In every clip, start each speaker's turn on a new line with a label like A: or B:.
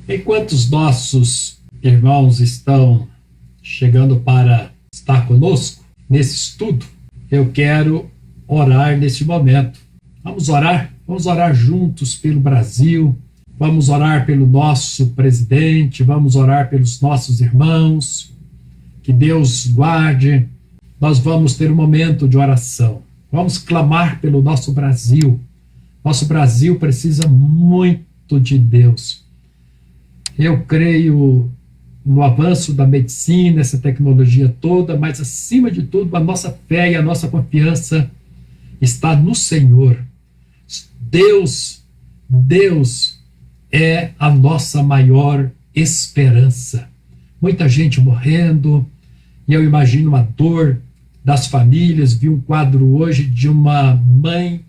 A: Enquanto os nossos irmãos estão chegando para estar conosco nesse estudo, eu quero orar neste momento. Vamos orar juntos pelo Brasil, vamos orar pelo nosso presidente, vamos orar pelos nossos irmãos, que Deus guarde. Nós vamos ter um momento de oração, vamos clamar pelo nosso Brasil. Nosso Brasil precisa muito de Deus. Eu creio no avanço da medicina, essa tecnologia toda, mas acima de tudo a nossa fé e a nossa confiança está no Senhor. Deus é a nossa maior esperança. Muita gente morrendo, e eu imagino a dor das famílias. Vi um quadro hoje de uma mãe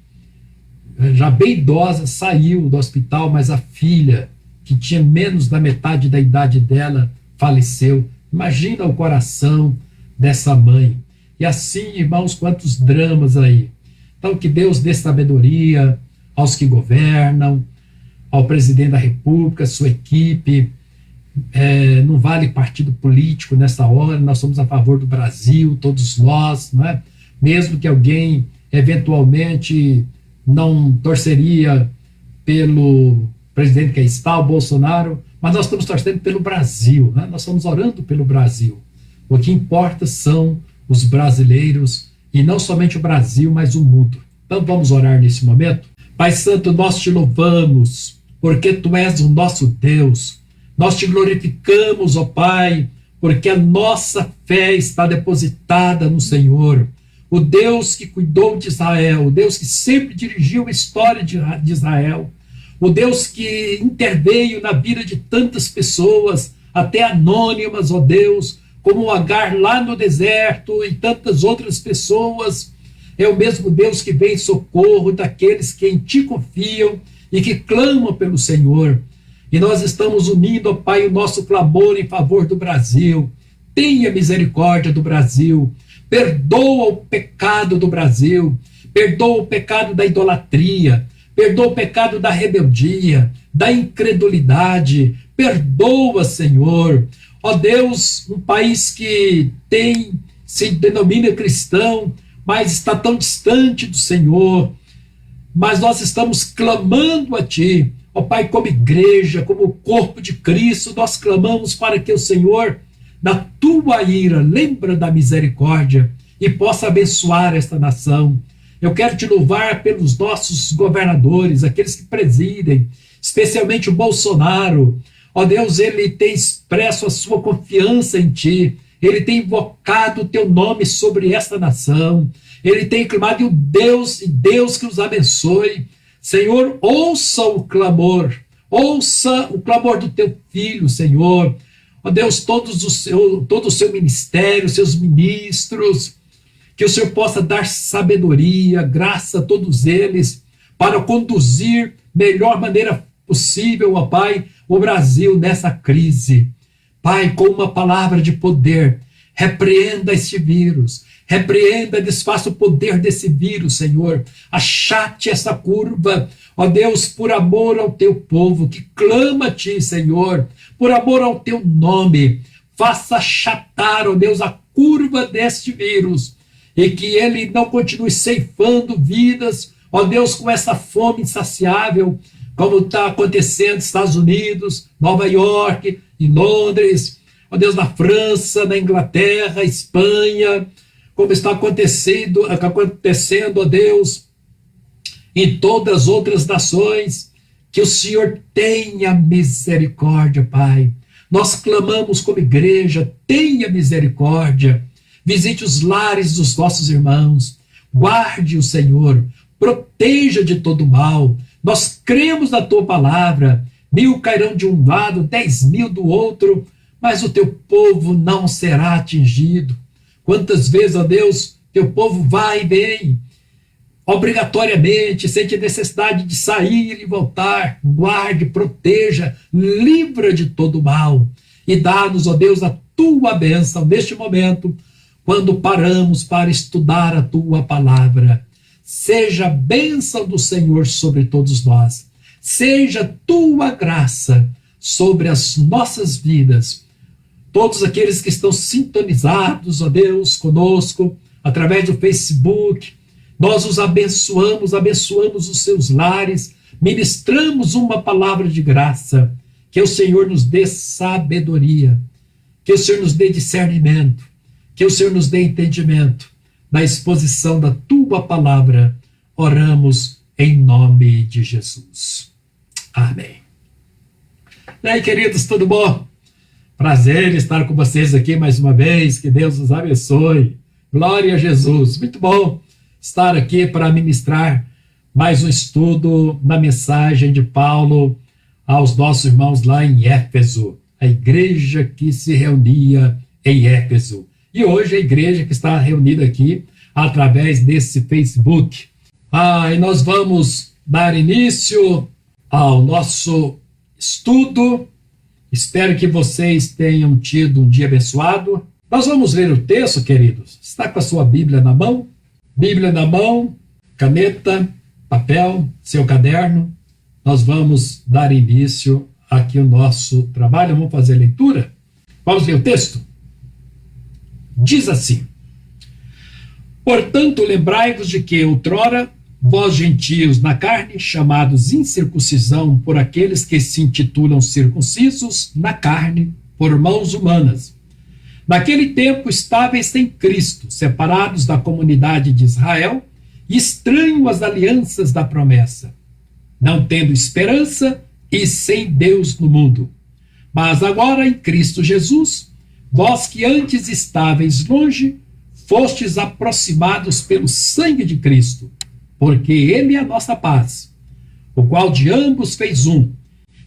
A: já bem idosa, saiu do hospital, mas a filha, que tinha menos da metade da idade dela, faleceu. Imagina o coração dessa mãe. E assim, irmãos, quantos dramas aí. Então, que Deus dê sabedoria aos que governam, ao presidente da República, sua equipe. Não vale partido político nessa hora, nós somos a favor do Brasil, todos nós, não é? Mesmo que alguém, eventualmente, não torceria pelo presidente que aí está, o Bolsonaro, mas nós estamos torcendo pelo Brasil, né? Nós estamos orando pelo Brasil. O que importa são os brasileiros, e não somente o Brasil, mas o mundo. Então vamos orar nesse momento. Pai Santo, nós te louvamos, porque Tu és o nosso Deus. Nós te glorificamos, ó Pai, porque a nossa fé está depositada no Senhor. O Deus que cuidou de Israel, o Deus que sempre dirigiu a história de Israel, o Deus que interveio na vida de tantas pessoas, até anônimas, ó Deus, como o Agar lá no deserto e tantas outras pessoas. É o mesmo Deus que vem em socorro daqueles que em Ti confiam e que clamam pelo Senhor. E nós estamos unindo, ó Pai, o nosso clamor em favor do Brasil. Tenha misericórdia do Brasil. Perdoa o pecado do Brasil, perdoa o pecado da idolatria, perdoa o pecado da rebeldia, da incredulidade, perdoa, Senhor. Ó Deus, um país que se denomina cristão, mas está tão distante do Senhor, mas nós estamos clamando a Ti, ó Pai, como igreja, como corpo de Cristo, nós clamamos para que o Senhor, na Tua ira, lembra da misericórdia e possa abençoar esta nação. Eu quero Te louvar pelos nossos governadores, aqueles que presidem, especialmente o Bolsonaro. Ó Deus, ele tem expresso a sua confiança em Ti, ele tem invocado o Teu nome sobre esta nação, ele tem clamado, e Deus que os abençoe. Senhor, ouça o clamor do Teu Filho, Senhor. Ó Deus, todo o seu ministério, seus ministros, que o Senhor possa dar sabedoria, graça a todos eles, para conduzir melhor maneira possível, ó Pai, o Brasil nessa crise. Pai, com uma palavra de poder, repreenda este vírus, desfaça o poder desse vírus, Senhor, achate essa curva, ó Deus, por amor ao Teu povo, que clama a Ti, Senhor, por amor ao Teu nome, faça achatar, ó Deus, a curva deste vírus, e que ele não continue ceifando vidas, ó Deus, com essa fome insaciável, como está acontecendo nos Estados Unidos, Nova York, em Londres, ó Deus, na França, na Inglaterra, Espanha, como está acontecendo, ó Deus, em todas as outras nações. Que o Senhor tenha misericórdia, Pai. Nós clamamos como igreja, tenha misericórdia. Visite os lares dos nossos irmãos, guarde o Senhor, proteja de todo mal. Nós cremos na Tua palavra, 1000 cairão de um lado, 10.000 do outro, mas o Teu povo não será atingido. Quantas vezes, ó Deus, Teu povo vai e vem, obrigatoriamente, sente necessidade de sair e voltar. Guarde, proteja, livra de todo mal e dá-nos, ó Deus, a Tua bênção neste momento, quando paramos para estudar a Tua palavra. Seja a bênção do Senhor sobre todos nós, seja Tua graça sobre as nossas vidas. Todos aqueles que estão sintonizados, ó Deus, conosco, através do Facebook, nós os abençoamos, abençoamos os seus lares, ministramos uma palavra de graça, que o Senhor nos dê sabedoria, que o Senhor nos dê discernimento, que o Senhor nos dê entendimento na exposição da tua palavra. Oramos em nome de Jesus. Amém. E aí, queridos, tudo bom? Prazer estar com vocês aqui mais uma vez, que Deus os abençoe. Glória a Jesus. Muito bom estar aqui para ministrar mais um estudo na mensagem de Paulo aos nossos irmãos lá em Éfeso, a igreja que se reunia em Éfeso. E hoje a igreja que está reunida aqui através desse Facebook. E nós vamos dar início ao nosso estudo. Espero que vocês tenham tido um dia abençoado. Nós vamos ler o texto, queridos. Está com a sua Bíblia na mão? Bíblia na mão, caneta, papel, seu caderno. Nós vamos dar início aqui ao nosso trabalho. Vamos fazer a leitura? Vamos ler o texto? Diz assim: portanto, lembrai-vos de que outrora vós gentios na carne, chamados incircuncisão por aqueles que se intitulam circuncisos na carne, por mãos humanas. Naquele tempo estáveis sem Cristo, separados da comunidade de Israel, e estranhos às alianças da promessa, não tendo esperança e sem Deus no mundo. Mas agora em Cristo Jesus, vós que antes estáveis longe, fostes aproximados pelo sangue de Cristo, porque ele é a nossa paz, o qual de ambos fez um,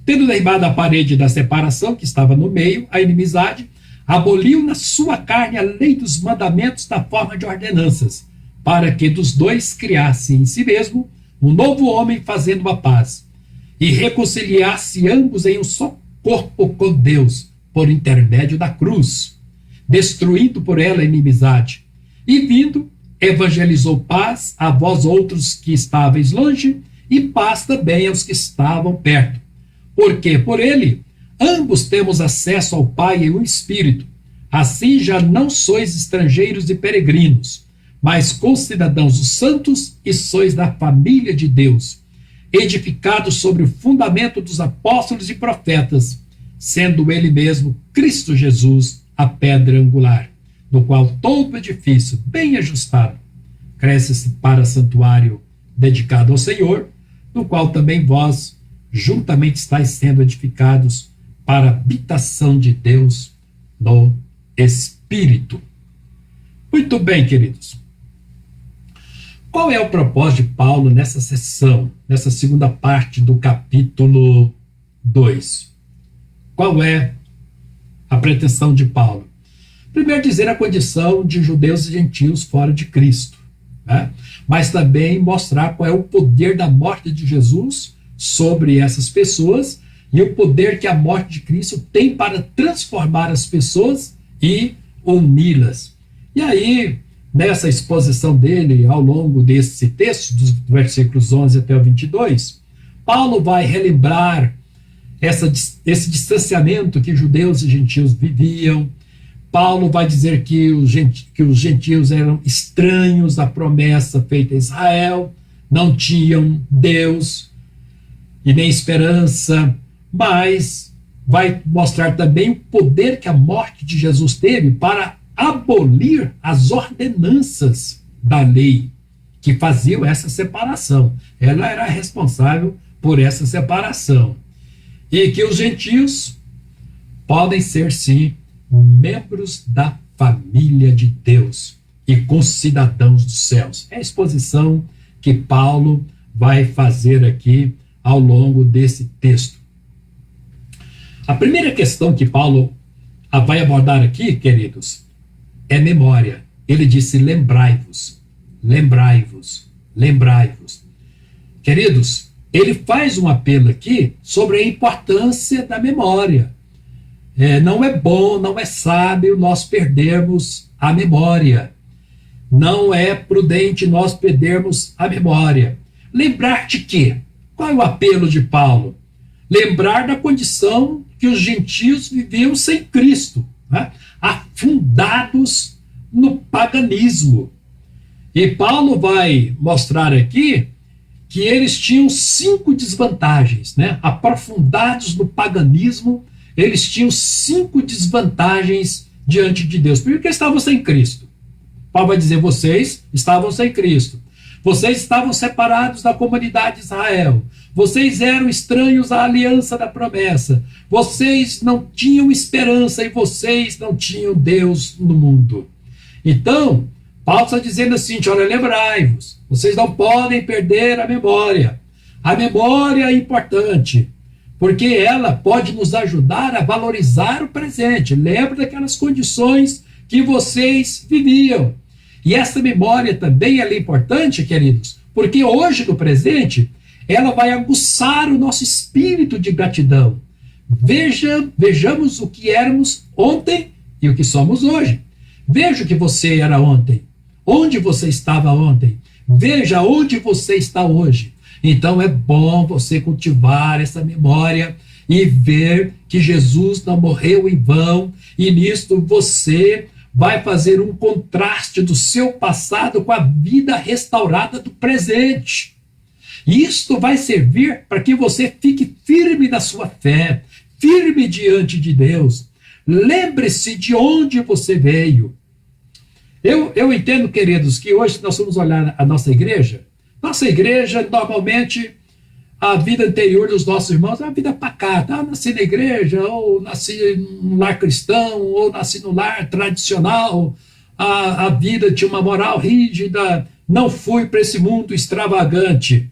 A: tendo derribado a parede da separação que estava no meio, a inimizade, aboliu na sua carne a lei dos mandamentos na forma de ordenanças, para que dos dois criasse em si mesmo um novo homem fazendo a paz, e reconciliasse ambos em um só corpo com Deus, por intermédio da cruz, destruindo por ela a inimizade, e vindo, evangelizou paz a vós outros que estáveis longe, e paz também aos que estavam perto. Porque por ele, ambos temos acesso ao Pai em um Espírito. Assim já não sois estrangeiros e peregrinos, mas concidadãos dos santos e sois da família de Deus, edificados sobre o fundamento dos apóstolos e profetas, sendo ele mesmo, Cristo Jesus, a pedra angular, no qual todo edifício bem ajustado cresce-se para santuário dedicado ao Senhor, no qual também vós juntamente estáis sendo edificados para a habitação de Deus no Espírito. Muito bem, queridos. Qual é o propósito de Paulo nessa sessão, nessa segunda parte do capítulo 2? Qual é a pretensão de Paulo? Primeiro, dizer a condição de judeus e gentios fora de Cristo, né? Mas também mostrar qual é o poder da morte de Jesus sobre essas pessoas e o poder que a morte de Cristo tem para transformar as pessoas e uni-las. E aí, nessa exposição dele, ao longo desse texto, dos versículos 11 até o 22, Paulo vai relembrar esse distanciamento que judeus e gentios viviam. Paulo vai dizer que os gentios eram estranhos à promessa feita a Israel, não tinham Deus e nem esperança, mas vai mostrar também o poder que a morte de Jesus teve para abolir as ordenanças da lei que faziam essa separação. Ela era responsável por essa separação. E que os gentios podem ser, sim, membros da família de Deus e concidadãos dos céus. É a exposição que Paulo vai fazer aqui ao longo desse texto. A primeira questão que Paulo vai abordar aqui, queridos, é memória. Ele disse: lembrai-vos, lembrai-vos, lembrai-vos. Queridos, ele faz um apelo aqui sobre a importância da memória. Não é bom, não é sábio nós perdermos a memória. Não é prudente nós perdermos a memória. Lembrar de quê? Qual é o apelo de Paulo? lembrar da condição que os gentios viviam sem Cristo, né? Afundados no paganismo. E Paulo vai mostrar aqui que eles tinham 5 desvantagens, né? Aprofundados no paganismo, eles tinham 5 desvantagens diante de Deus. Primeiro, que eles estavam sem Cristo. Paulo vai dizer: vocês estavam sem Cristo. Vocês estavam separados da comunidade de Israel. Vocês eram estranhos à aliança da promessa. Vocês não tinham esperança e vocês não tinham Deus no mundo. Então, Paulo está dizendo assim: olha, lembrai-vos, vocês não podem perder a memória. A memória é importante, porque ela pode nos ajudar a valorizar o presente. Lembra daquelas condições que vocês viviam. E essa memória também ela é importante, queridos, porque hoje, no presente, ela vai aguçar o nosso espírito de gratidão. Vejamos o que éramos ontem e o que somos hoje. Veja o que você era ontem, onde você estava ontem. Veja onde você está hoje. Então é bom você cultivar essa memória e ver que Jesus não morreu em vão, e nisto você vai fazer um contraste do seu passado com a vida restaurada do presente. Isto vai servir para que você fique firme na sua fé, firme diante de Deus. Lembre-se de onde você veio. Eu entendo, queridos, que hoje nós vamos olhar a nossa igreja, normalmente, a vida anterior dos nossos irmãos é uma vida pacata. Nasci na igreja, ou nasci num lar cristão, ou nasci num lar tradicional. A vida tinha uma moral rígida. Não fui para esse mundo extravagante.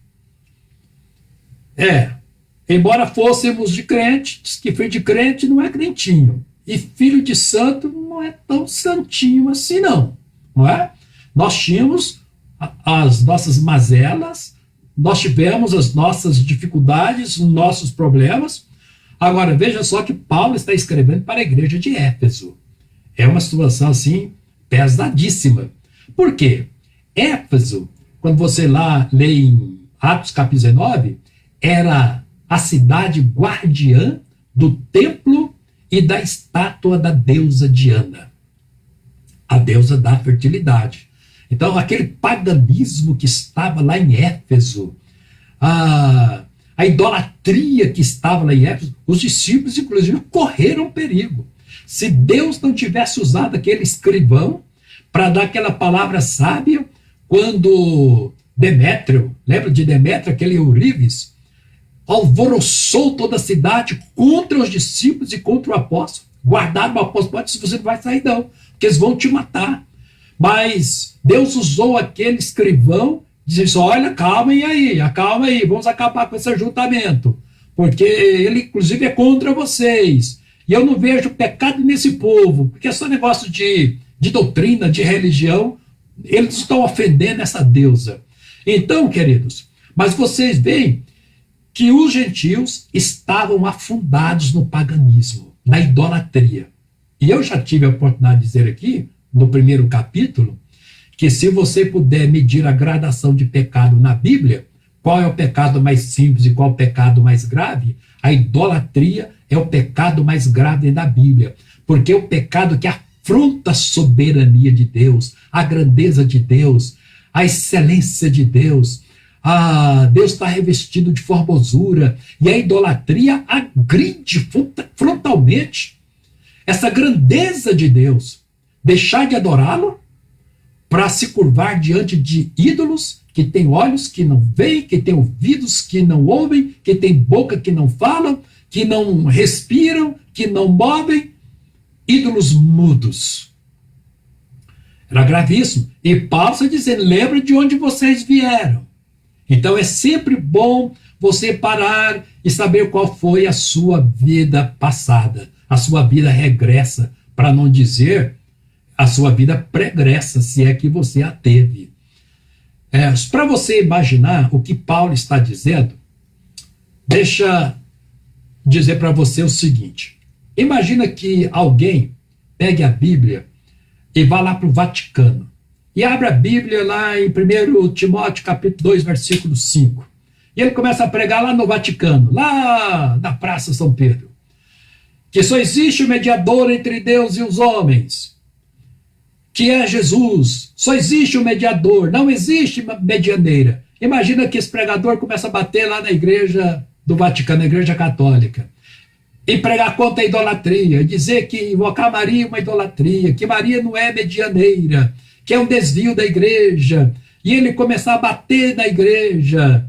A: Embora fôssemos de crente, diz que filho de crente não é crentinho. E filho de santo não é tão santinho assim, não é? Nós tínhamos as nossas mazelas, nós tivemos as nossas dificuldades, os nossos problemas. Agora, veja só que Paulo está escrevendo para a igreja de Éfeso. É uma situação, assim, pesadíssima. Por quê? Éfeso, quando você lá lê em Atos capítulo 19, era a cidade guardiã do templo e da estátua da deusa Diana, a deusa da fertilidade. Então, aquele paganismo que estava lá em Éfeso, a idolatria que estava lá em Éfeso, os discípulos, inclusive, correram perigo. Se Deus não tivesse usado aquele escrivão para dar aquela palavra sábia, quando Demétrio, lembra de Demétrio, aquele Eurives, alvoroçou toda a cidade contra os discípulos e contra o apóstolo. Guardaram o apóstolo: se você não vai sair não, porque eles vão te matar. Mas Deus usou aquele escrivão e disse: olha, acalma aí, vamos acabar com esse ajuntamento, porque ele inclusive é contra vocês, e eu não vejo pecado nesse povo, porque é só negócio de doutrina, de religião, eles estão ofendendo essa deusa. Então, queridos, mas vocês veem que os gentios estavam afundados no paganismo, na idolatria. E eu já tive a oportunidade de dizer aqui, no primeiro capítulo, que se você puder medir a gradação de pecado na Bíblia, qual é o pecado mais simples e qual é o pecado mais grave, a idolatria é o pecado mais grave da Bíblia, porque é o pecado que afronta a soberania de Deus, a grandeza de Deus, a excelência de Deus. Deus está revestido de formosura, e a idolatria agride frontalmente essa grandeza de Deus. Deixar de adorá-lo para se curvar diante de ídolos que têm olhos que não veem, que têm ouvidos que não ouvem, que têm boca que não falam, que não respiram, que não movem, ídolos mudos. Era gravíssimo. E Paulo está dizendo: lembra de onde vocês vieram. Então é sempre bom você parar e saber qual foi a sua vida passada, a sua vida regressa, para não dizer a sua vida pregressa, se é que você a teve. Para você imaginar o que Paulo está dizendo, deixa dizer para você o seguinte: imagina que alguém pegue a Bíblia e vá lá para o Vaticano e abra a Bíblia lá em 1 Timóteo capítulo 2, versículo 5, E ele começa a pregar lá no Vaticano, lá na Praça São Pedro, que só existe o mediador entre Deus e os homens, que é Jesus. Só existe o mediador, não existe medianeira. Imagina que esse pregador começa a bater lá na igreja do Vaticano, na igreja católica, e pregar contra a idolatria, dizer que invocar Maria é uma idolatria, que Maria não é medianeira, que é um desvio da igreja, e ele começar a bater na igreja,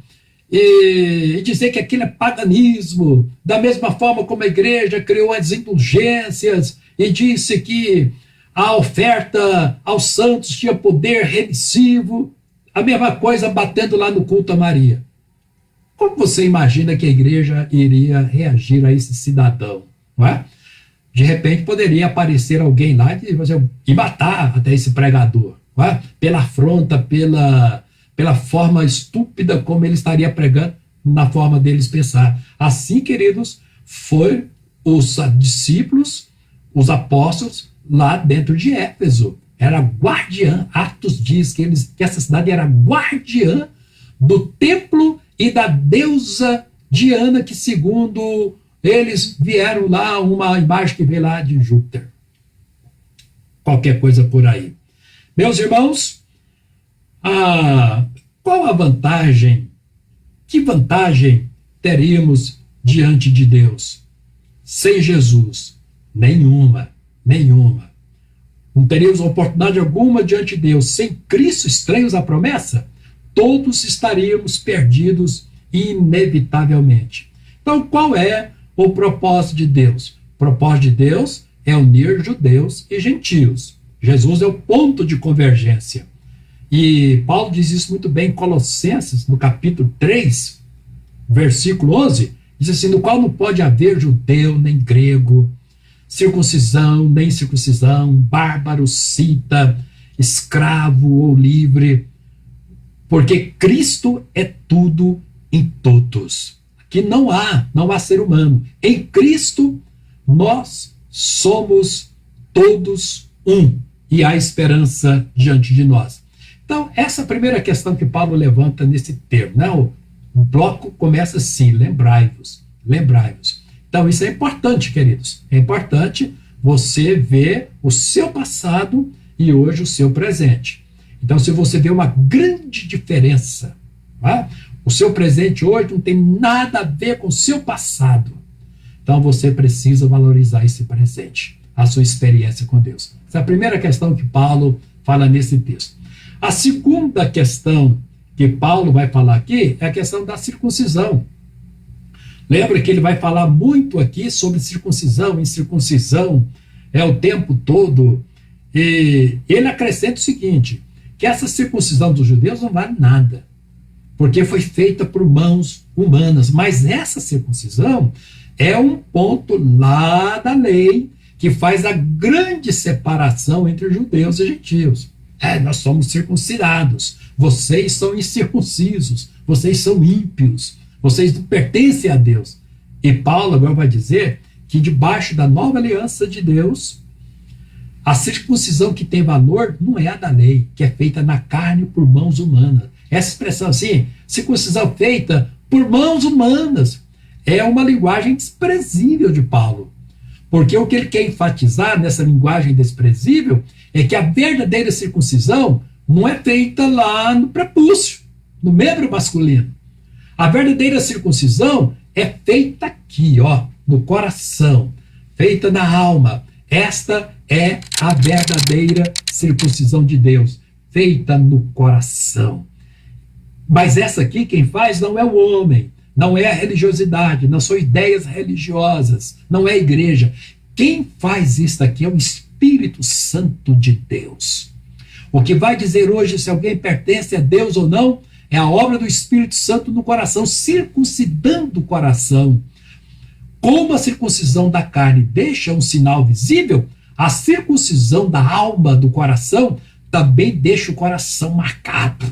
A: e dizer que aquilo é paganismo, da mesma forma como a igreja criou as indulgências, e disse que a oferta aos santos tinha poder remissivo, a mesma coisa batendo lá no culto a Maria. Como você imagina que a igreja iria reagir a esse cidadão? Não é? De repente poderia aparecer alguém lá e matar até esse pregador, não é? Pela afronta, pela forma estúpida como ele estaria pregando, na forma deles pensar. Assim, queridos, foi os discípulos, os apóstolos, lá dentro de Éfeso. Era guardiã. Atos diz que essa cidade era guardiã do templo e da deusa Diana, que segundo eles vieram lá, uma imagem que veio lá de Júpiter. Qualquer coisa por aí. Meus irmãos, qual a vantagem? Que vantagem teríamos diante de Deus? Sem Jesus? Nenhuma. Não teríamos oportunidade alguma diante de Deus. Sem Cristo, estranhos à promessa, todos estaríamos perdidos inevitavelmente. Então, qual é o propósito de Deus? O propósito de Deus é unir judeus e gentios. Jesus é o ponto de convergência. E Paulo diz isso muito bem em Colossenses, no capítulo 3, versículo 11, diz assim, no qual não pode haver judeu nem grego, circuncisão nem circuncisão, bárbaro, cita, escravo ou livre, porque Cristo é tudo em todos. Aqui não há ser humano. Em Cristo nós somos todos um e há esperança diante de nós. Então, essa é a primeira questão que Paulo levanta nesse termo, né? O bloco começa assim, lembrai-vos. Então, isso é importante, queridos. É importante você ver o seu passado e hoje o seu presente. Então, se você vê uma grande diferença, tá? O seu presente hoje não tem nada a ver com o seu passado. Então, você precisa valorizar esse presente, a sua experiência com Deus. Essa é a primeira questão que Paulo fala nesse texto. A segunda questão que Paulo vai falar aqui é a questão da circuncisão. Lembra que ele vai falar muito aqui sobre circuncisão, incircuncisão, o tempo todo. E ele acrescenta o seguinte, que essa circuncisão dos judeus não vale nada, porque foi feita por mãos humanas. Mas essa circuncisão é um ponto lá da lei que faz a grande separação entre judeus e gentios. Nós somos circuncidados, vocês são incircuncisos, vocês são ímpios, vocês não pertencem a Deus. E Paulo agora vai dizer que debaixo da nova aliança de Deus, a circuncisão que tem valor não é a da lei, que é feita na carne por mãos humanas. Essa expressão assim, circuncisão feita por mãos humanas, é uma linguagem desprezível de Paulo. Porque o que ele quer enfatizar nessa linguagem desprezível é que a verdadeira circuncisão não é feita lá no prepúcio, no membro masculino. A verdadeira circuncisão é feita aqui, no coração, feita na alma. Esta é a verdadeira circuncisão de Deus, feita no coração. Mas essa aqui, quem faz não é o homem, não é a religiosidade, não são ideias religiosas, não é a igreja. Quem faz isso aqui é o Espírito Santo de Deus. O que vai dizer hoje se alguém pertence a Deus ou não é a obra do Espírito Santo no coração, circuncidando o coração. Como a circuncisão da carne deixa um sinal visível, a circuncisão da alma, do coração, também deixa o coração marcado.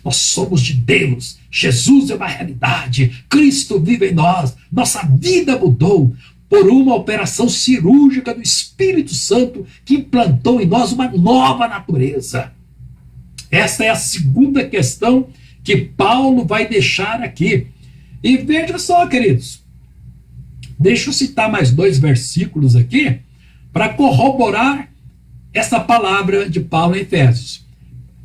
A: Nós somos de Deus, Jesus é uma realidade, Cristo vive em nós, nossa vida mudou por uma operação cirúrgica do Espírito Santo que implantou em nós uma nova natureza. Essa é a segunda questão que Paulo vai deixar aqui. E veja só, queridos, deixa eu citar mais 2 versículos aqui para corroborar essa palavra de Paulo em Efésios.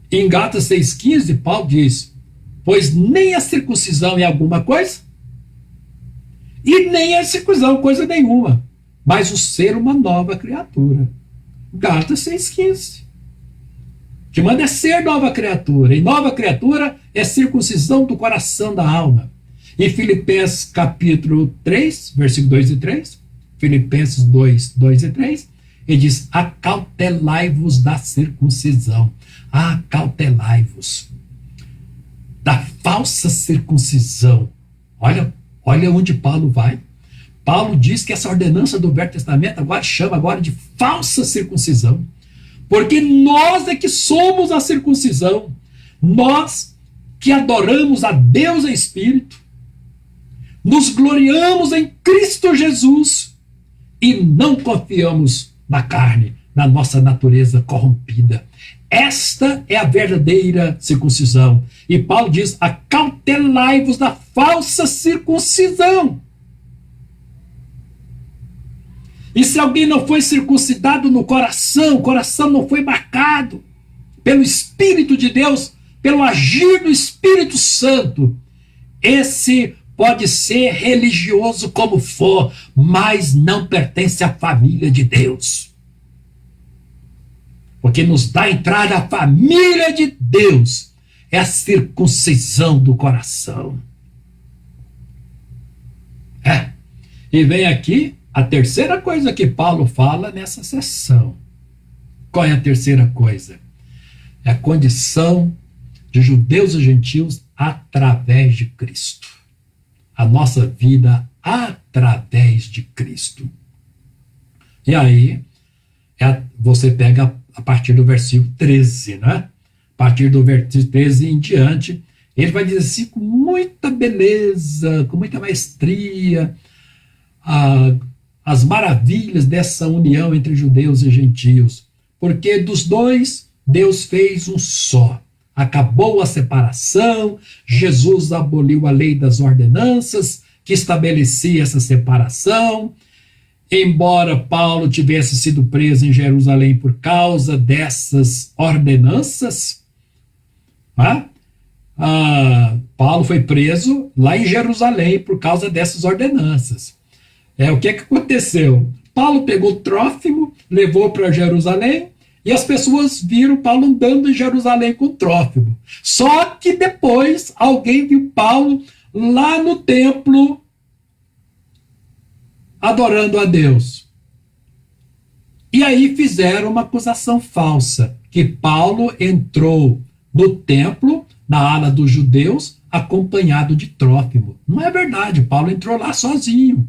A: Em Gálatas 6,15, Paulo diz: pois nem a circuncisão é alguma coisa, e nem a circuncisão coisa nenhuma, mas o ser uma nova criatura. Gálatas 6,15. Que manda é ser nova criatura. E nova criatura é circuncisão do coração, da alma. Em Filipenses capítulo 3, versículo 2 e 3, Filipenses 2, 2 e 3, ele diz: acautelai-vos da circuncisão. Acautelai-vos da falsa circuncisão. Olha onde Paulo vai. Paulo diz que essa ordenança do Velho Testamento agora chama agora de falsa circuncisão. Porque nós é que somos a circuncisão. Nós que adoramos a Deus em espírito, nos gloriamos em Cristo Jesus e não confiamos na carne, na nossa natureza corrompida. Esta é a verdadeira circuncisão. E Paulo diz: acautelai-vos da falsa circuncisão. E se alguém não foi circuncidado no coração, o coração não foi marcado pelo Espírito de Deus, pelo agir do Espírito Santo, esse pode ser religioso como for, mas não pertence à família de Deus. Porque nos dá entrada à família de Deus é a circuncisão do coração. E vem aqui a terceira coisa que Paulo fala nessa sessão. Qual é a terceira coisa? É a condição de judeus e gentios através de Cristo. A nossa vida através de Cristo. E aí, você pega a partir do versículo 13, né? A partir do versículo 13 em diante, ele vai dizer assim, com muita beleza, com muita maestria, as maravilhas dessa união entre judeus e gentios. Porque dos dois, Deus fez um só. Acabou a separação, Jesus aboliu a lei das ordenanças, que estabelecia essa separação. Embora Paulo tivesse sido preso em Jerusalém por causa dessas ordenanças, Paulo foi preso lá em Jerusalém por causa dessas ordenanças. O que aconteceu? Paulo pegou Trófimo, levou para Jerusalém, e as pessoas viram Paulo andando em Jerusalém com Trófimo. Só que depois alguém viu Paulo lá no templo adorando a Deus. E aí fizeram uma acusação falsa, que Paulo entrou no templo, na ala dos judeus, acompanhado de Trófimo. Não é verdade, Paulo entrou lá sozinho.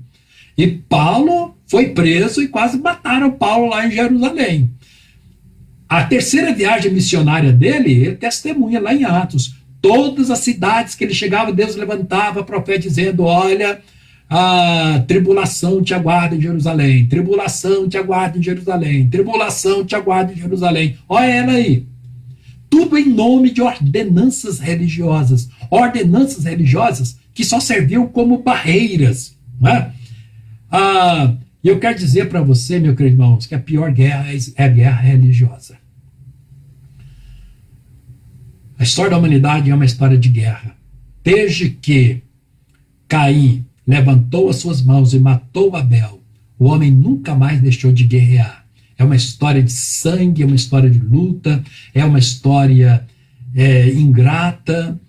A: E Paulo foi preso e quase mataram Paulo lá em Jerusalém. A terceira viagem missionária dele, ele testemunha lá em Atos. Todas as cidades que ele chegava, Deus levantava profeta dizendo: olha, a tribulação te aguarda em Jerusalém, tribulação te aguarda em Jerusalém, tribulação te aguarda em Jerusalém. Olha ela aí. Tudo em nome de ordenanças religiosas que só serviam como barreiras, não é? Eu quero dizer para você, meu querido irmão, que a pior guerra é a guerra religiosa. A história da humanidade é uma história de guerra. Desde que Caim levantou as suas mãos e matou Abel, o homem nunca mais deixou de guerrear. É uma história de sangue, é uma história de luta, é uma história ingrata,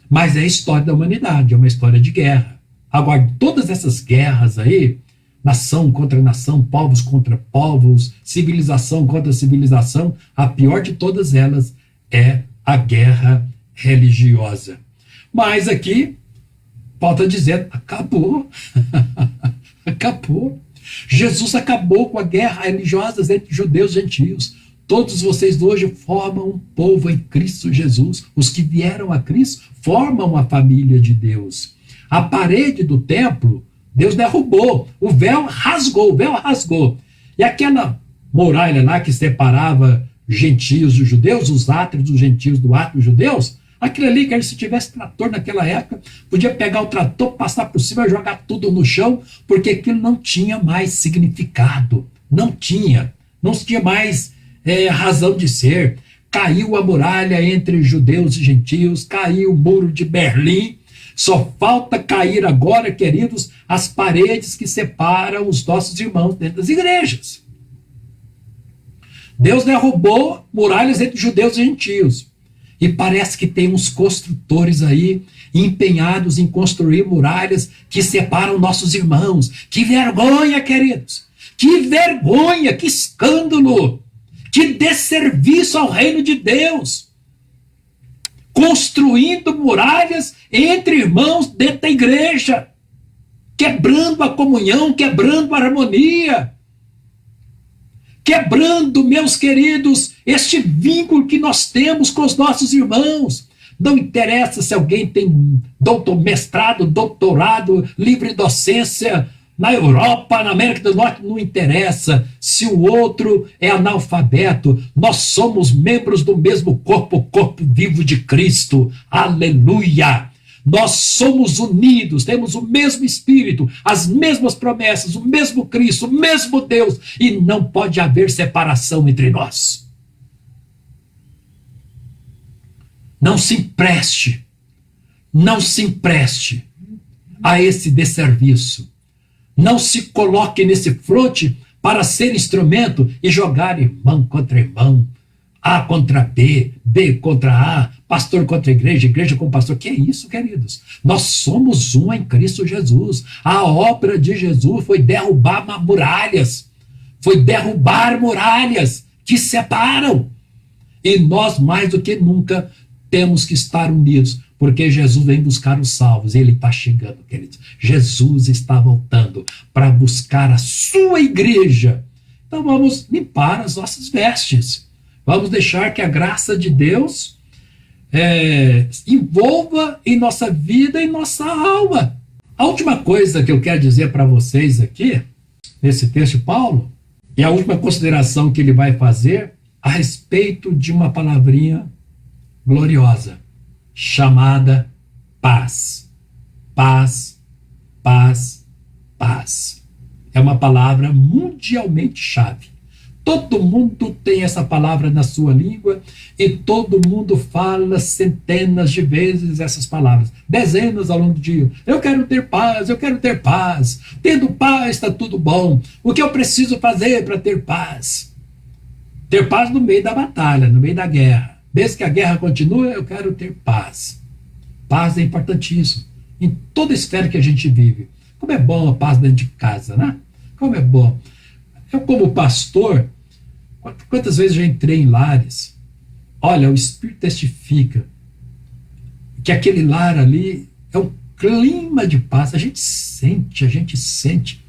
A: mas é a história da humanidade, é uma história de guerra. Agora, todas essas guerras aí, nação contra nação, povos contra povos, civilização contra civilização, a pior de todas elas é a guerra religiosa. Mas aqui, Paulo está dizendo, acabou. Acabou. Jesus acabou com a guerra religiosa entre judeus e gentios. Todos vocês hoje formam um povo em Cristo Jesus. Os que vieram a Cristo formam a família de Deus. A parede do templo, Deus derrubou. O véu rasgou. E aquela muralha lá que separava gentios dos judeus, os átrios dos gentios do átrio dos judeus, Aquilo ali, que se tivesse trator naquela época, podia pegar o trator, passar por cima, jogar tudo no chão, porque aquilo não tinha mais significado. Não tinha mais razão de ser. Caiu a muralha entre judeus e gentios, caiu o muro de Berlim. Só falta cair agora, queridos, as paredes que separam os nossos irmãos dentro das igrejas. Deus derrubou muralhas entre judeus e gentios. E parece que tem uns construtores aí empenhados em construir muralhas que separam nossos irmãos. Que vergonha, queridos! Que vergonha, que escândalo! Que desserviço ao reino de Deus! Construindo muralhas entre irmãos dentro da igreja, quebrando a comunhão, quebrando a harmonia, quebrando, meus queridos, este vínculo que nós temos com os nossos irmãos. Não interessa se alguém tem mestrado, doutorado, livre docência na Europa, na América do Norte, não interessa se o outro é analfabeto. Nós somos membros do mesmo corpo, o corpo vivo de Cristo. Aleluia! Nós somos unidos, temos o mesmo Espírito, as mesmas promessas, o mesmo Cristo, o mesmo Deus, e não pode haver separação entre nós. Não se empreste a esse desserviço. Não se coloque nesse fronte para ser instrumento e jogar irmão contra irmão, A contra B, B contra A, pastor contra igreja, igreja com pastor. Que é isso, queridos? Nós somos um em Cristo Jesus. A obra de Jesus foi derrubar muralhas, que separam. E nós, mais do que nunca, temos que estar unidos, porque Jesus vem buscar os salvos, e ele está chegando, queridos. Jesus está voltando para buscar a sua igreja. Então vamos limpar as nossas vestes. Vamos deixar que a graça de Deus envolva em nossa vida e nossa alma. A última coisa que eu quero dizer para vocês aqui, nesse texto de Paulo, e a última consideração que ele vai fazer a respeito de uma palavrinha gloriosa, chamada paz. Paz, paz, paz. É uma palavra mundialmente chave. Todo mundo tem essa palavra na sua língua e todo mundo fala centenas de vezes essas palavras, dezenas ao longo do dia. Eu quero ter paz, eu quero ter paz. Tendo paz está tudo bom. O que eu preciso fazer para ter paz? Ter paz no meio da batalha, no meio da guerra. Desde que a guerra continue, eu quero ter paz. Paz é importantíssimo em toda esfera que a gente vive. Como é bom a paz dentro de casa, né? Como é bom. Eu, como pastor, quantas vezes já entrei em lares? Olha, o Espírito testifica que aquele lar ali é um clima de paz. A gente sente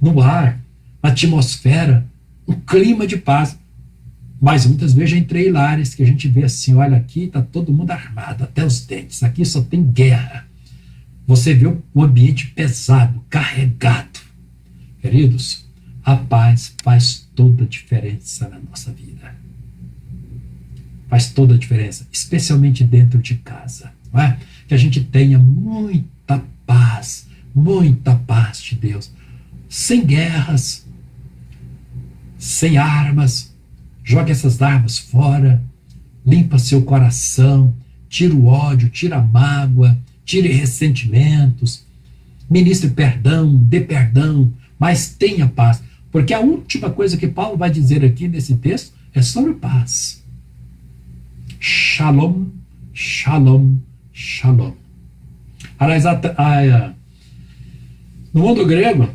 A: no ar, na atmosfera, um clima de paz. Mas muitas vezes já entrei em lares que a gente vê assim, olha, aqui está todo mundo armado, até os dentes, aqui só tem guerra. Você vê um ambiente pesado, carregado. Queridos, a paz faz toda a diferença na nossa vida. Faz toda a diferença, especialmente dentro de casa. Não é? Que a gente tenha muita paz de Deus. Sem guerras, sem armas. Jogue essas armas fora, limpa seu coração, tira o ódio, tira a mágoa, tire ressentimentos, ministre perdão, dê perdão, mas tenha paz. Porque a última coisa que Paulo vai dizer aqui nesse texto é sobre paz. Shalom, shalom, shalom. Aliás, no mundo grego,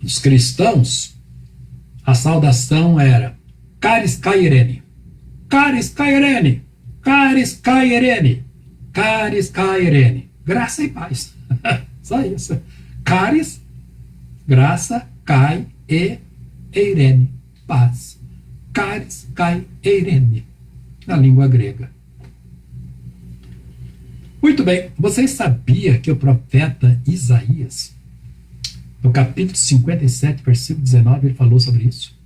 A: os cristãos, a saudação era Caris Kairene, Caris Kairene, Caris Kairene, Caris Kairene. Graça e paz. Só isso. Caris, graça, Kai e Eirene, paz. Caris Kai Eirene, na língua grega. Muito bem, vocês sabiam que o profeta Isaías, no capítulo 57, versículo 19, ele falou sobre isso?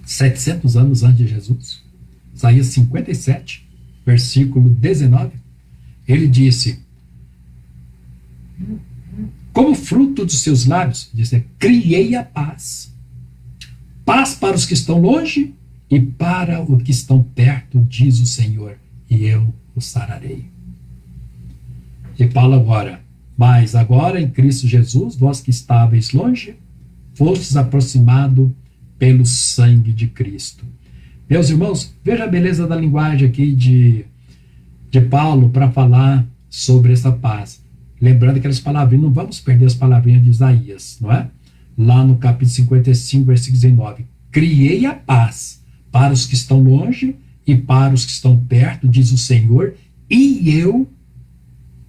A: 700 anos antes de Jesus. Isaías 57, versículo 19, ele disse: como fruto dos seus lábios, disse, criei a paz. Paz para os que estão longe e para os que estão perto, diz o Senhor, e eu os sararei. E Paulo agora: mas agora em Cristo Jesus, vós que estáveis longe, fostes aproximados pelo sangue de Cristo. Meus irmãos, veja a beleza da linguagem aqui de Paulo para falar sobre essa paz. Lembrando aquelas palavrinhas, não vamos perder as palavrinhas de Isaías, não é? Lá no capítulo 55, versículo 19. Criei a paz para os que estão longe e para os que estão perto, diz o Senhor, e eu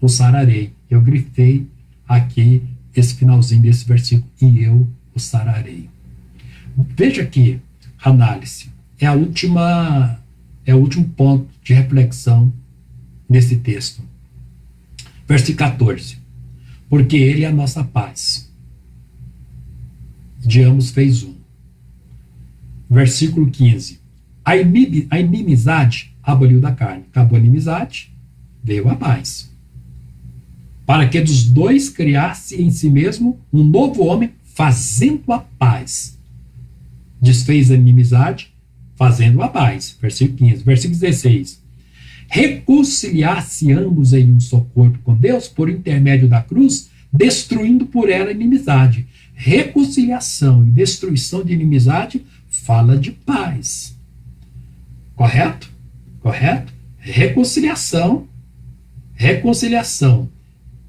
A: o sararei. Eu grifei aqui esse finalzinho desse versículo, e eu o sararei. Veja aqui, análise. É o último ponto de reflexão nesse texto. Versículo 14. Porque ele é a nossa paz. De ambos fez um. Versículo 15. A inimizade aboliu da carne. Acabou a inimizade, veio a paz. Para que dos dois criasse em si mesmo um novo homem, fazendo a paz. Desfez a inimizade, fazendo a paz. Versículo 15. Versículo 16. Reconciliar-se ambos em um só corpo com Deus por intermédio da cruz, destruindo por ela a inimizade. Reconciliação e destruição de inimizade fala de paz. Correto? Correto? Reconciliação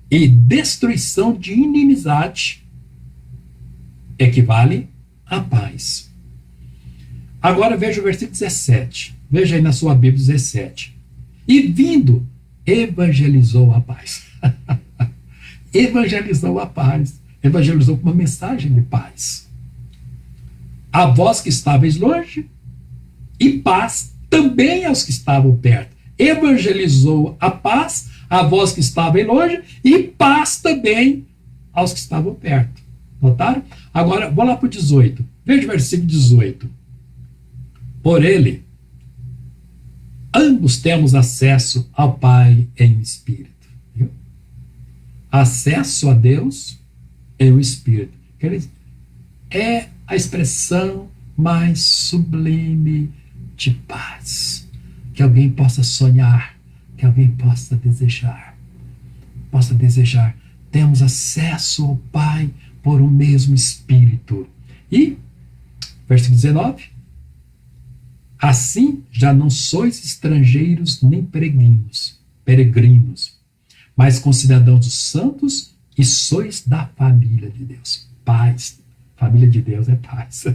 A: e destruição de inimizade equivale a paz. Agora veja o versículo 17. Veja aí na sua Bíblia 17. E vindo, evangelizou a paz. Evangelizou a paz. Evangelizou com uma mensagem de paz. A vós que estáveis longe, e paz também aos que estavam perto. Evangelizou a paz a vós que estavam longe, e paz também aos que estavam perto. Notaram? Agora, vou lá para o 18. Veja o versículo 18. Por ele, ambos temos acesso ao Pai em Espírito. Viu? Acesso a Deus em o Espírito. É a expressão mais sublime de paz. Que alguém possa sonhar, que alguém possa desejar. Temos acesso ao Pai por o mesmo Espírito. E, versículo 19. Assim já não sois estrangeiros nem peregrinos, mas concidadãos dos santos e sois da família de Deus. Paz. Família de Deus é paz.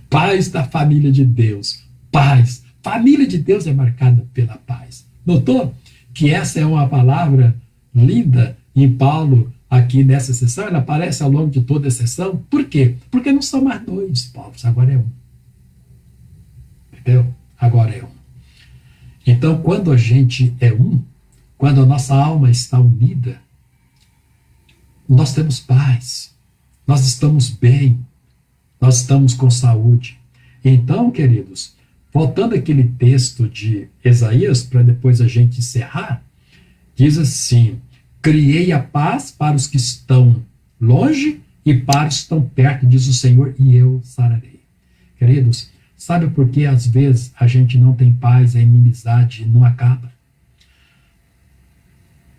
A: Paz da família de Deus. Paz. Família de Deus é marcada pela paz. Notou que essa é uma palavra linda em Paulo aqui nessa sessão? Ela aparece ao longo de toda a sessão. Por quê? Porque não são mais dois povos, agora é um. Entendeu? Agora é um. Então, quando a gente é um, quando a nossa alma está unida, nós temos paz, nós estamos bem, nós estamos com saúde. Então, queridos, voltando àquele texto de Isaías, para depois a gente encerrar, diz assim: criei a paz para os que estão longe e para os que estão perto, diz o Senhor, e eu sararei. Queridos, sabe por que às vezes a gente não tem paz, a inimizade não acaba?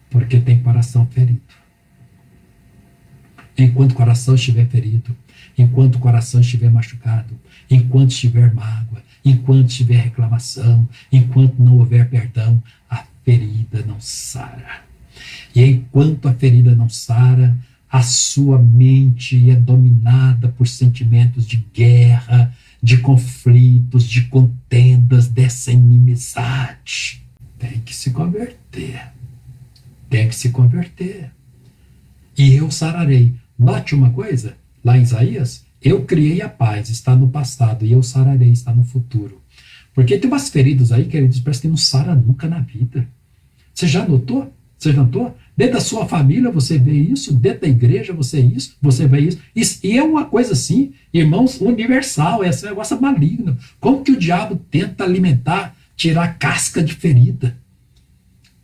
A: Porque tem coração ferido. Enquanto o coração estiver ferido, enquanto o coração estiver machucado, enquanto estiver mágoa, enquanto estiver reclamação, enquanto não houver perdão, a ferida não sara. E enquanto a ferida não sara, a sua mente é dominada por sentimentos de guerra, de conflitos, de contendas, dessa inimizade. Tem que se converter. Tem que se converter. E eu sararei. Note uma coisa, lá em Isaías, eu criei a paz, está no passado, e eu sararei, está no futuro. Porque tem umas feridas aí, queridos, parece que não sara nunca na vida. Você já notou? Você já notou? Dentro da sua família você vê isso, dentro da igreja você vê isso. E é uma coisa assim, irmãos, universal, esse negócio é maligno. Como que o diabo tenta alimentar, tirar casca de ferida?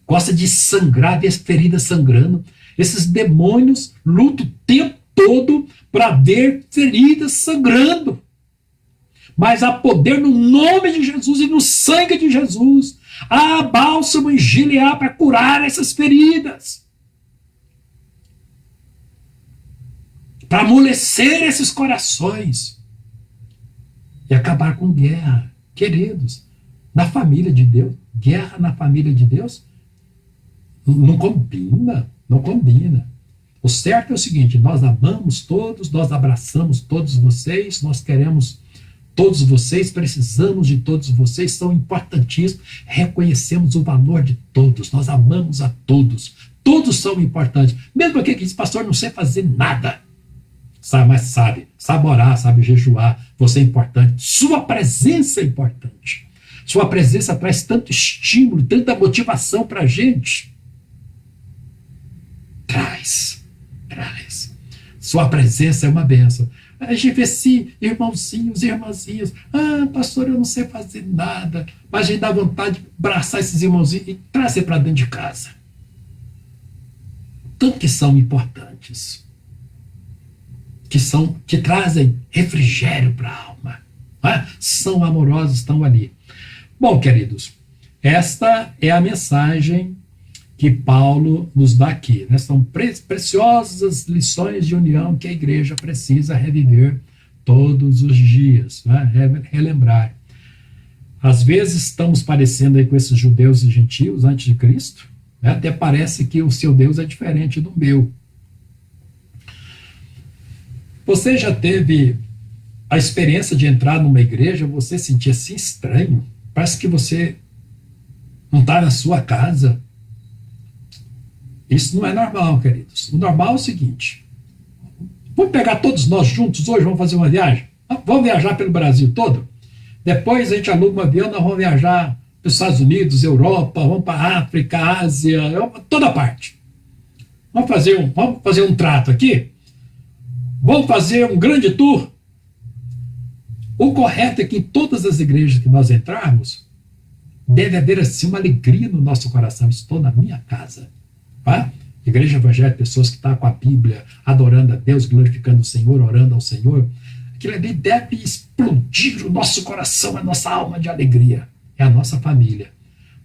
A: Gosta de sangrar, ver as feridas sangrando. Esses demônios lutam o tempo todo para ver feridas sangrando. Mas há poder no nome de Jesus e no sangue de Jesus. Há bálsamo em Gileade para curar essas feridas. Para amolecer esses corações. E acabar com guerra. Queridos, na família de Deus, guerra na família de Deus, não combina, não combina. O certo é o seguinte, nós amamos todos, nós abraçamos todos vocês, nós queremos todos vocês, precisamos de todos vocês, são importantíssimos, reconhecemos o valor de todos, nós amamos a todos, todos são importantes, mesmo aquele que diz, pastor, não sei fazer nada, mas sabe orar, sabe jejuar, você é importante, sua presença é importante, sua presença traz tanto estímulo, tanta motivação para a gente, traz, sua presença é uma bênção. A gente vê assim, irmãozinhos e irmãzinhas, pastor, eu não sei fazer nada, mas a gente dá vontade de abraçar esses irmãozinhos e trazer para dentro de casa. Tanto que são importantes, que trazem refrigério para a alma, são amorosos, estão ali. Bom, queridos, esta é a mensagem que Paulo nos dá aqui, né? São preciosas lições de união que a igreja precisa reviver todos os dias, né? Relembrar. Às vezes estamos parecendo aí com esses judeus e gentios antes de Cristo, né? Até parece que o seu Deus é diferente do meu. Você já teve a experiência de entrar numa igreja, você sentir assim estranho, parece que você não está na sua casa. Isso não é normal, queridos. O normal é o seguinte, vamos pegar todos nós juntos hoje, vamos fazer uma viagem? Vamos viajar pelo Brasil todo? Depois a gente aluga um avião, nós vamos viajar para os Estados Unidos, Europa, vamos para a África, Ásia, toda parte. Vamos fazer um trato aqui? Vamos fazer um grande tour? O correto é que em todas as igrejas que nós entrarmos, deve haver assim uma alegria no nosso coração. Estou na minha casa. Igreja evangélica, pessoas que estão com a Bíblia, adorando a Deus, glorificando o Senhor, orando ao Senhor, aquilo ali deve explodir o nosso coração, a nossa alma de alegria, é a nossa família,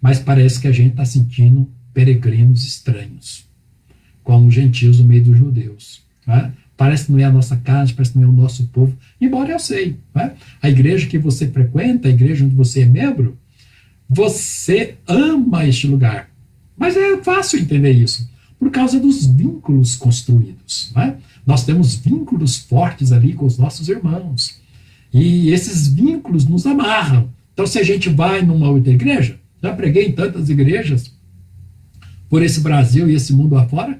A: mas parece que a gente está sentindo peregrinos estranhos, como os gentios no meio dos judeus, parece que não é a nossa casa, parece que não é o nosso povo, embora eu sei, a igreja que você frequenta, a igreja onde você é membro, você ama este lugar. Mas é fácil entender isso, por causa dos vínculos construídos. Nós temos vínculos fortes ali com os nossos irmãos. E esses vínculos nos amarram. Então, se a gente vai numa outra igreja, já preguei em tantas igrejas por esse Brasil e esse mundo afora,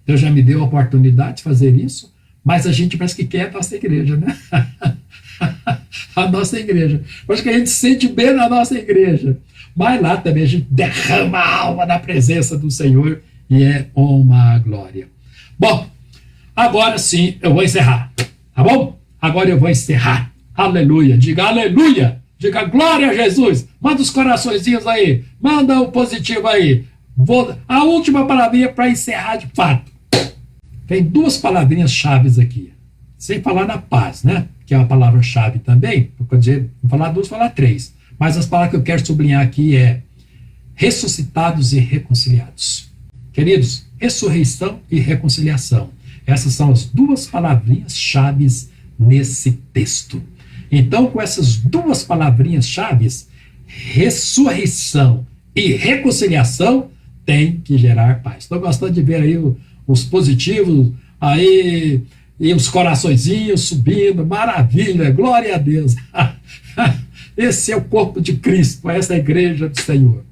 A: Deus já me deu a oportunidade de fazer isso, mas a gente parece que quer a nossa igreja, né? A nossa igreja. Acho que a gente se sente bem na nossa igreja. Mas lá também a gente derrama a alma na presença do Senhor e é uma glória. Bom, agora sim eu vou encerrar, tá bom? Agora eu vou encerrar. Aleluia, diga aleluia, diga glória a Jesus. Manda os coraçõezinhos aí, manda o positivo aí. A última palavrinha para encerrar de fato. Tem duas palavrinhas chaves aqui, sem falar na paz, né? Que é uma palavra-chave também. Vou falar duas, vou falar três. Mas as palavras que eu quero sublinhar aqui é ressuscitados e reconciliados. Queridos, ressurreição e reconciliação. Essas são as duas palavrinhas chaves nesse texto. Então, com essas duas palavrinhas chaves, ressurreição e reconciliação, tem que gerar paz. Estou gostando de ver aí os positivos, aí, e os coraçõezinhos subindo, maravilha, glória a Deus. Esse é o corpo de Cristo, essa é a igreja do Senhor.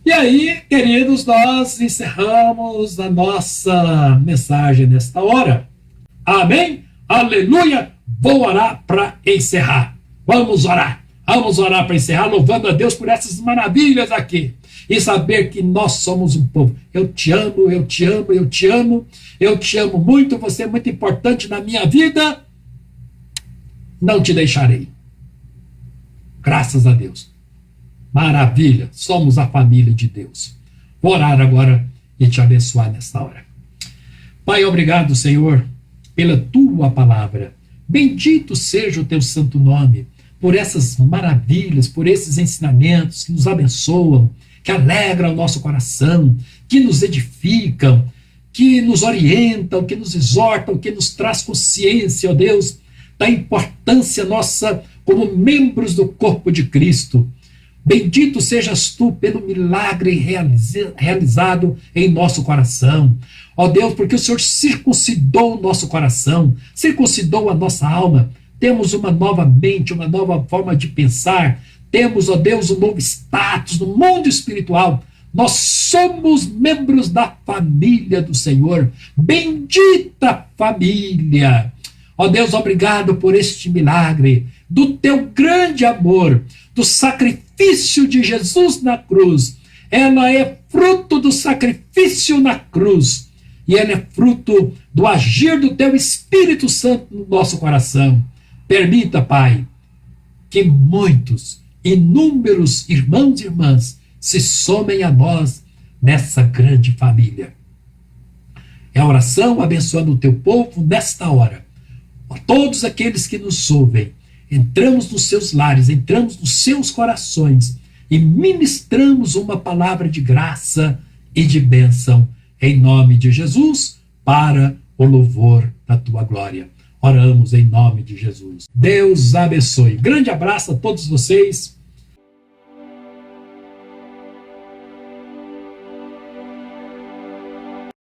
A: E aí, queridos, nós encerramos a nossa mensagem nesta hora. Amém? Aleluia! Vou orar para encerrar. Vamos orar para encerrar, louvando a Deus por essas maravilhas aqui. e saber que nós somos um povo. Eu te amo, eu te amo, eu te amo, eu te amo muito, você é muito importante na minha vida, não te deixarei. Graças a Deus. Maravilha, somos a família de Deus. Vou orar agora e te abençoar nesta hora. Pai, obrigado, Senhor, pela tua palavra. Bendito seja o teu santo nome, por essas maravilhas, por esses ensinamentos que nos abençoam, que alegram o nosso coração, que nos edificam, que nos orientam, que nos exortam, que nos traz consciência, ó Deus, da importância nossa como membros do corpo de Cristo. Bendito sejas tu pelo milagre realizado em nosso coração. Ó Deus, porque o Senhor circuncidou o nosso coração, circuncidou a nossa alma. Temos uma nova mente, uma nova forma de pensar. Temos, ó Deus, um novo status no mundo espiritual. Nós somos membros da família do Senhor. Bendita família. Ó Deus, obrigado por este milagre, do teu grande amor, do sacrifício de Jesus na cruz. Ela é fruto do sacrifício na cruz. E ela é fruto do agir do teu Espírito Santo no nosso coração. Permita, Pai, que muitos, inúmeros irmãos e irmãs se somem a nós nessa grande família. É a oração abençoando o teu povo nesta hora. A todos aqueles que nos ouvem, entramos nos seus lares, entramos nos seus corações e ministramos uma palavra de graça e de bênção em nome de Jesus, para o louvor da tua glória. Oramos em nome de Jesus. Deus abençoe. Grande abraço a todos vocês.